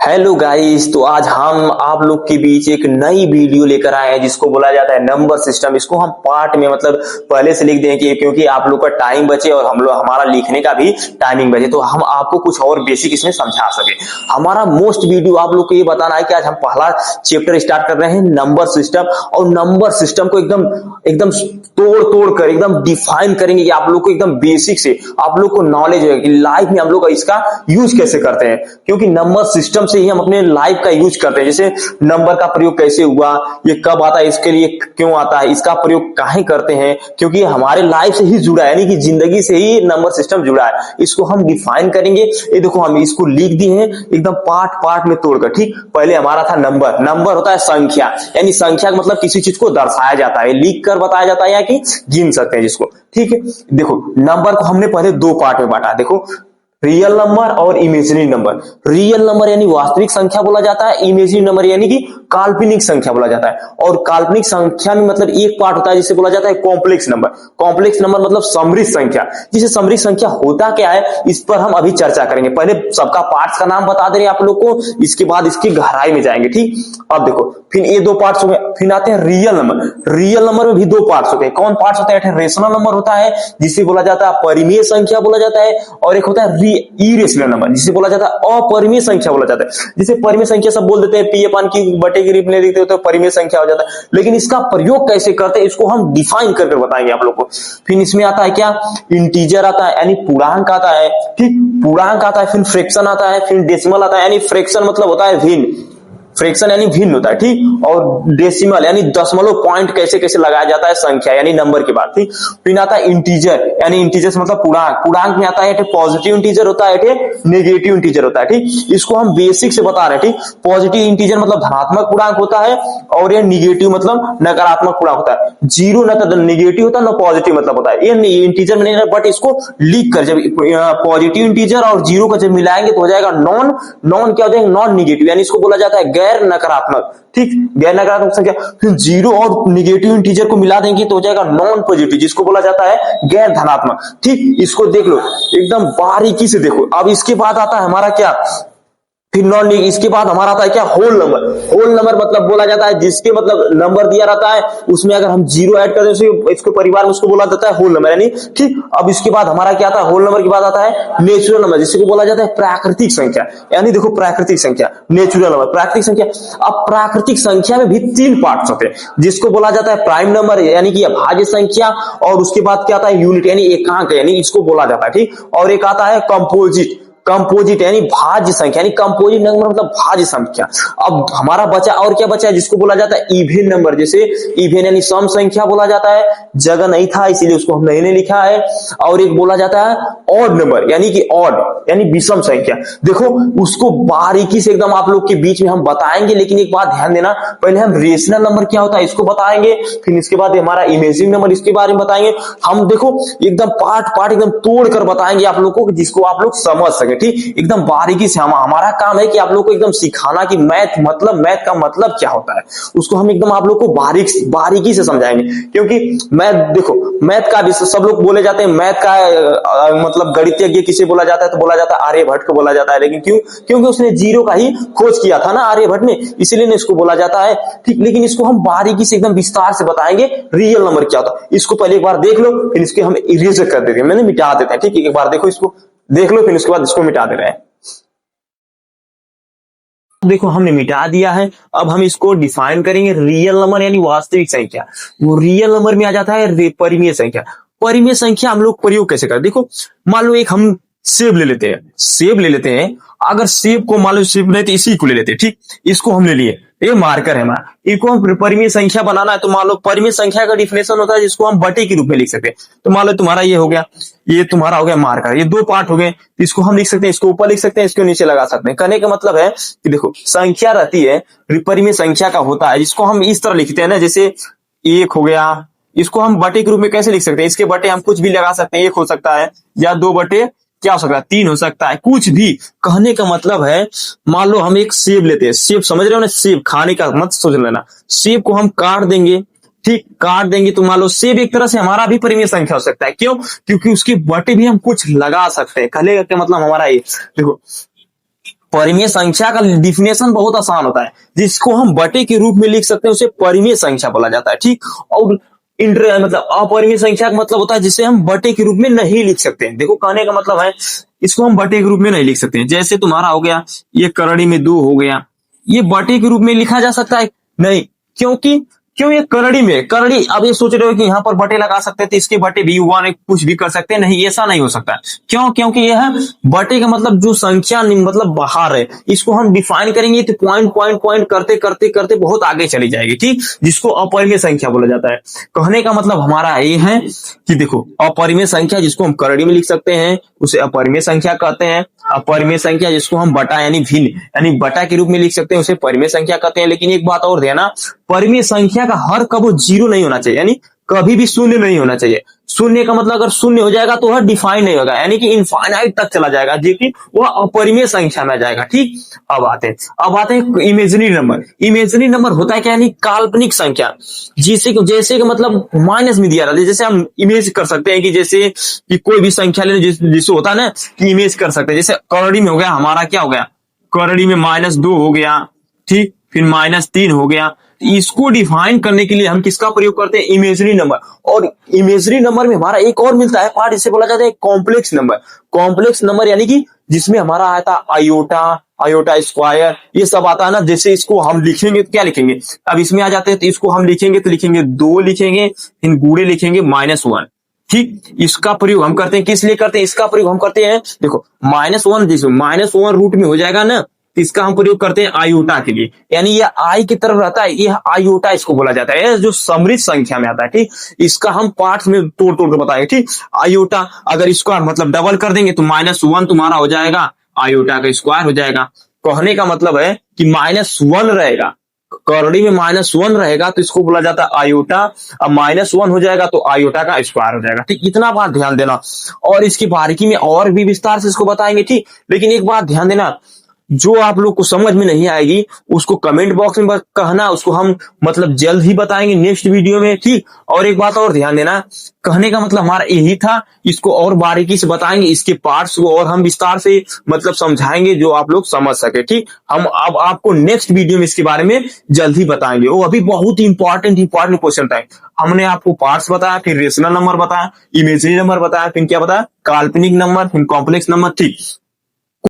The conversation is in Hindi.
हेलो गाइस, तो आज हम आप लोग के बीच एक नई वीडियो लेकर आए हैं जिसको बोला जाता है नंबर सिस्टम। इसको हम पार्ट में मतलब पहले से लिख दें कि क्योंकि आप लोग का टाइम बचे और हम लोग हमारा लिखने का भी टाइमिंग बचे, तो हम आपको कुछ और बेसिक इसमें समझा सके। हमारा मोस्ट वीडियो आप लोग को ये बताना है कि आज हम पहला चैप्टर स्टार्ट कर रहे हैं नंबर सिस्टम, और नंबर सिस्टम को एकदम एकदम तोड़ कर एकदम डिफाइन करेंगे कि आप लोग को एकदम बेसिक से आप लोग को नॉलेज है कि लाइफ में हम लोग इसका यूज कैसे करते हैं, क्योंकि नंबर सिस्टम से ही हम अपने लाइफ का यूज करते हैं। जैसे नंबर का प्रयोग कैसे हुआ, ये कब आता है, इसके लिए क्यों आता है, इसका प्रयोग काहे करते हैं, क्योंकि हमारे लाइफ से ही जुड़ा है, यानी कि जिंदगी से ही नंबर सिस्टम जुड़ा है। इसको हम डिफाइन करेंगे। ये देखो हम इसको लिख दिए हैं एकदम पार्ट पार्ट में तोड़कर। ठीक, पहले हमारा था नंबर। नंबर होता है संख्या, यानी संख्या का मतलब किसी चीज को दर्शाया जाता है, लिख कर बताया जाता है या कि गिन सकते हैं जिसको। ठीक है, देखो नंबर को हमने पहले दो पार्ट में बांटा। देखो रियल नंबर और इमेजिनरी नंबर। रियल नंबर यानी वास्तविक संख्या बोला जाता है, इमेजिनरी नंबर यानी कि काल्पनिक संख्या बोला जाता है। और काल्पनिक संख्या में मतलब एक पार्ट होता है जिसे बोला जाता है कॉम्प्लेक्स नंबर। कॉम्प्लेक्स नंबर मतलब समृद्ध संख्या। जिसे समृद्ध संख्या होता क्या है इस पर हम अभी चर्चा करेंगे। पहले सबका पार्ट्स का नाम बता दे रहे हैं आप लोग को, इसके बाद इसकी गहराई में जाएंगे। ठीक, अब देखो फिर ये दो पार्ट्स हो गए, फिर आते हैं रियल नंबर। रियल नंबर में भी दो पार्ट्स होते हैं। कौन पार्ट्स होता है? रेशनल नंबर होता है जिसे बोला जाता है परिमेय संख्या बोला जाता है, और एक होता है इरेशनल नंबर जिसे बोला जाता है अपरिमेय संख्या बोला जाता है। जिसे परिमेय संख्या सब बोल देते हैं, पी अपान की बटे के रूप में लिखते हो तो परिमेय संख्या हो जाता है। लेकिन इसका प्रयोग कैसे करते हैं इसको हम डिफाइन करके बताएंगे आप लोग को। फिर इसमें आता है क्या, इंटीजर आता है यानी पूर्णांक आता है। ठीक, पूर्णांक आता है, फिर फ्रैक्शन आता है, फिर डेसिमल आता है, यानी फ्रैक्शन मतलब होता है भिन्न, फ्रैक्शन यानी भिन्न होता है। ठीक, और डेसिमल यानी दशमलव पॉइंट कैसे कैसे लगाया जाता है संख्या यानी नंबर के बाद। ठीक, फिर आता है इंटीजर, यानी इंटीजर से मतलब पूर्णांक। पूर्णांक में आता है पॉजिटिव इंटीजर होता है, नेगेटिव इंटीजर होता है। ठीक, इसको हम बेसिक से बता रहे हैं। ठीक, पॉजिटिव इंटीजर मतलब धनात्मक पूर्णांक होता है, और ये निगेटिव मतलब नकारात्मक पूर्णांक होता है। जीरो न तो नेगेटिव होता है न पॉजिटिव मतलब होता है, ये इंटीजर में नहीं, बट इसको लिख कर जब पॉजिटिव इंटीजर और जीरो का जब मिलाएंगे तो हो जाएगा नॉन। नॉन क्या हो जाएगा? नॉन निगेटिव, यानी इसको बोला जाता है गैर नकारात्मक। ठीक, गैर नकारात्मक संख्या। फिर जीरो और निगेटिव इंटीजर को मिला देंगे तो हो जाएगा नॉन पॉजिटिव, जिसको बोला जाता है गैर धनात्मक। ठीक, इसको देख लो एकदम बारीकी से देखो। अब इसके बाद आता है हमारा क्या, फिर नॉन, इसके बाद हमारा आता है क्या, होल नंबर। होल नंबर मतलब बोला जाता है जिसके मतलब नंबर दिया रहता है उसमें अगर हम जीरो ऐड कर दें इसको परिवार में उसको बोला जाता है होल नंबर, यानी ठीक। अब इसके बाद हमारा क्या आता है, होल नंबर के बाद आता है नेचुरल नंबर जिसको बोला जाता है प्राकृतिक संख्या। यानी देखो प्राकृतिक संख्या, नेचुरल नंबर, प्राकृतिक संख्या। अब प्राकृतिक संख्या में भी तीन पार्ट्स होते हैं जिसको बोला जाता है प्राइम नंबर यानी कि अभाज्य संख्या, और उसके बाद क्या आता है यूनिट यानी एकांक, यानी इसको बोला जाता है। ठीक, और एक आता है कंपोजिट। कंपोजिट यानी भाज्य संख्या, यानी कंपोजिट नंबर मतलब भाज्य संख्या। अब हमारा बचा और क्या बचा है जिसको बोला जाता है इवन नंबर। जैसे इवन यानी सम संख्या बोला जाता है, जगह नहीं था इसीलिए उसको हम नहीं लिखा है। और एक बोला जाता है ऑड नंबर यानी कि ऑड यानी विषम संख्या। देखो उसको बारीकी से एकदम आप लोग के बीच में हम बताएंगे, लेकिन एक बात ध्यान देना, पहले हम रेशनल नंबर क्या होता है इसको बताएंगे, फिर इसके बाद हमारा इमेजिनरी नंबर इसके बारे में बताएंगे। हम देखो एकदम पार्ट पार्ट एकदम तोड़ कर बताएंगे आप लोग को जिसको आप लोग समझ सके। ठीक, एकदम बारीकी से हमारा काम है कि आप लोग को एकदम सिखाना कि मैथ का मतलब क्या होता है, उसको हम एकदम आप लोग को बारीकी से समझाएंगे। क्योंकि मैथ देखो, मैथ का भी सब लोग बोले जाते हैं, मैथ का मतलब गणितज्ञ किसे बोला जाता है तो बोला जाता है आर्यभट्ट को बोला जाता है। लेकिन क्यों? क्योंकि उसने जीरो का ही खोज किया था ना आर्यभट्ट ने, इसीलिए इसको बोला जाता है। ठीक, लेकिन इसको हम बारीकी से एकदम विस्तार से बताएंगे रियल नंबर क्या होता है। इसको पहले एक बार देख लो, फिर इसके हम इरेज कर देते हैं, मैंने मिटा देते हैं। ठीक है, एक बार देखो, इसको देख लो, फिर उसके बाद इसको मिटा दे रहे हैं। देखो हमने मिटा दिया है। अब हम इसको डिफाइन करेंगे रियल नंबर यानी वास्तविक संख्या। वो रियल नंबर में आ जाता है परिमेय संख्या। परिमेय संख्या हम लोग प्रयोग कैसे करते? देखो मान लो एक हम सेब ले लेते हैं, सेब ले लेते हैं। अगर सेब को मान लो सेब नहीं तो इसी को ले लेते हैं। ठीक, इसको हमने लिए, ये मार्कर है हमारा, इसको हम परिमेय संख्या बनाना है। तो मान लो परिमेय संख्या का डिफिनेशन होता है जिसको हम बटे के रूप में लिख सकते हैं। तो मान लो तुम्हारा ये हो गया, ये तुम्हारा हो गया मार्कर, ये दो पार्ट हो गए। इसको हम लिख सकते हैं, इसको ऊपर लिख सकते हैं, इसको नीचे लगा सकते हैं। कहने का मतलब है कि देखो संख्या रहती है, परिमेय संख्या का होता है जिसको हम इस तरह लिखते हैं ना, जैसे एक हो गया, इसको हम बटे के रूप में कैसे लिख सकते हैं? इसके बटे हम कुछ भी लगा सकते हैं, एक हो सकता है या दो बटे क्या हो सकता है, तीन हो सकता है, कुछ भी। कहने का मतलब है मान लो हम एक सेब लेते हैं, सेब समझ रहे हो ना, सेब खाने का मत सोच लेना। सेब को हम काट देंगे, ठीक, काट देंगे तो मान लो सेब एक तरह से हमारा भी परिमेय संख्या हो सकता है। क्यों? क्योंकि उसके बटे भी हम कुछ लगा सकते हैं। कहने का मतलब हमारा ये देखो परिमेय संख्या का डिफिनेशन बहुत आसान होता है, जिसको हम बटे के रूप में लिख सकते हैं उसे परिमेय संख्या बोला जाता है, ठीक। और इंटर मतलब अपरिमेय संख्या का मतलब होता है जिसे हम बटे के रूप में नहीं लिख सकते हैं। देखो कहने का मतलब है इसको हम बटे के रूप में नहीं लिख सकते हैं। जैसे तुम्हारा हो गया ये करड़ी में 2 हो गया, ये बटे के रूप में लिखा जा सकता है नहीं, क्योंकि क्यों ये करड़ी अब ये सोच रहे हो कि यहाँ पर बटे लगा सकते थे, इसके बटे भी हुआ नहीं, कुछ भी कर सकते हैं, नहीं ऐसा नहीं हो सकता। क्यों? क्योंकि यह बटे का मतलब जो संख्या मतलब बाहर है, इसको हम डिफाइन करेंगे तो पॉइंट पॉइंट पॉइंट करते करते करते बहुत आगे चली जाएगी, ठीक, जिसको अपरिमेय संख्या बोला जाता है। कहने का मतलब हमारा ये है कि देखो अपरिमेय संख्या जिसको हम करड़ी में लिख सकते हैं उसे अपरिमेय संख्या कहते हैं। अपरिमेय संख्या जिसको हम बटा यानी भिन्न यानी बटा के रूप में लिख सकते हैं उसे परिमेय संख्या कहते हैं। लेकिन एक बात और ध्यान, परिमेय संख्या का हर कब 0 नहीं होना चाहिए, यानी कभी भी शून्य नहीं होना चाहिए। शून्य का मतलब अगर शून्य हो जाएगा तो वह डिफाइन नहीं होगा, यानी कि इनफाइनाइट तक चला जाएगा, जो कि वह अपरिमेय संख्या में जाएगा, ठीक। अब आते हैं इमेजिनरी नंबर। इमेजिनरी नंबर होता है क्या, यानी काल्पनिक संख्या, जैसे कि मतलब माइनस में दिया रहता है। जैसे हम इमेज कर सकते हैं कि जैसे कि कोई भी संख्या लेने जिससे होता है ना कि इमेज कर सकते हैं। जैसे करड़ी में हो गया हमारा क्या हो गया, करड़ी में -2 हो गया, ठीक, फिर -3 हो गया। इसको डिफाइन करने के लिए हम किसका प्रयोग करते हैं, इमेजिनरी नंबर। और इमेजिनरी नंबर में हमारा एक और मिलता है पार्ट, इसे बोला जाता है कॉम्प्लेक्स नंबर। कॉम्प्लेक्स नंबर यानी कि जिसमें हमारा आता आयोटा स्क्वायर, ये सब आता है ना। जैसे इसको हम लिखेंगे तो क्या लिखेंगे, अब इसमें आ जाते हैं तो इसको हम लिखेंगे तो लिखेंगे 2 लिखेंगे, फिर गुणे लिखेंगे -1, ठीक। इसका प्रयोग हम करते हैं किस लिए करते हैं, इसका प्रयोग हम करते हैं देखो -1 जैसे -1 रूट में हो जाएगा ना, इसका हम प्रयोग करते हैं आयोटा के लिए, यानी ये आई की तरफ रहता है, यह आयोटा इसको बोला जाता है, जो समृद्ध संख्या में आता है, ठीक। इसका हम पार्ट्स में तोड़ तोड़ कर बताएंगे, ठीक। आयोटा अगर इसको मतलब डबल कर देंगे तो -1 तुम्हारा हो जाएगा, आयोटा का स्क्वायर हो जाएगा। कहने का मतलब है कि -1 रहेगा, करड़ी में -1 रहेगा तो इसको बोला जाता है आयोटा। अब -1 हो जाएगा तो आयोटा का स्क्वायर हो जाएगा, ठीक। इतना बात ध्यान देना, और इसकी बारीकी में और भी विस्तार से इसको बताएंगे, ठीक। लेकिन एक बात ध्यान देना, जो आप लोग को समझ में नहीं आएगी उसको कमेंट बॉक्स में कहना, उसको हम मतलब जल्द ही बताएंगे नेक्स्ट वीडियो में, ठीक। और एक बात और ध्यान देना, कहने का मतलब हमारा यही था, इसको और बारीकी से बताएंगे, इसके पार्ट्स को और हम विस्तार से मतलब समझाएंगे जो आप लोग समझ सके, ठीक। हम अब आपको नेक्स्ट वीडियो में इसके बारे में जल्द ही बताएंगे। वो अभी बहुत इंपॉर्टेंट क्वेश्चन था। हमने आपको पार्ट्स बताया, फिर रेशनल नंबर बताया, इमेजिनरी नंबर बताया, फिर क्या बताया, काल्पनिक नंबर, फिर कॉम्प्लेक्स नंबर, ठीक।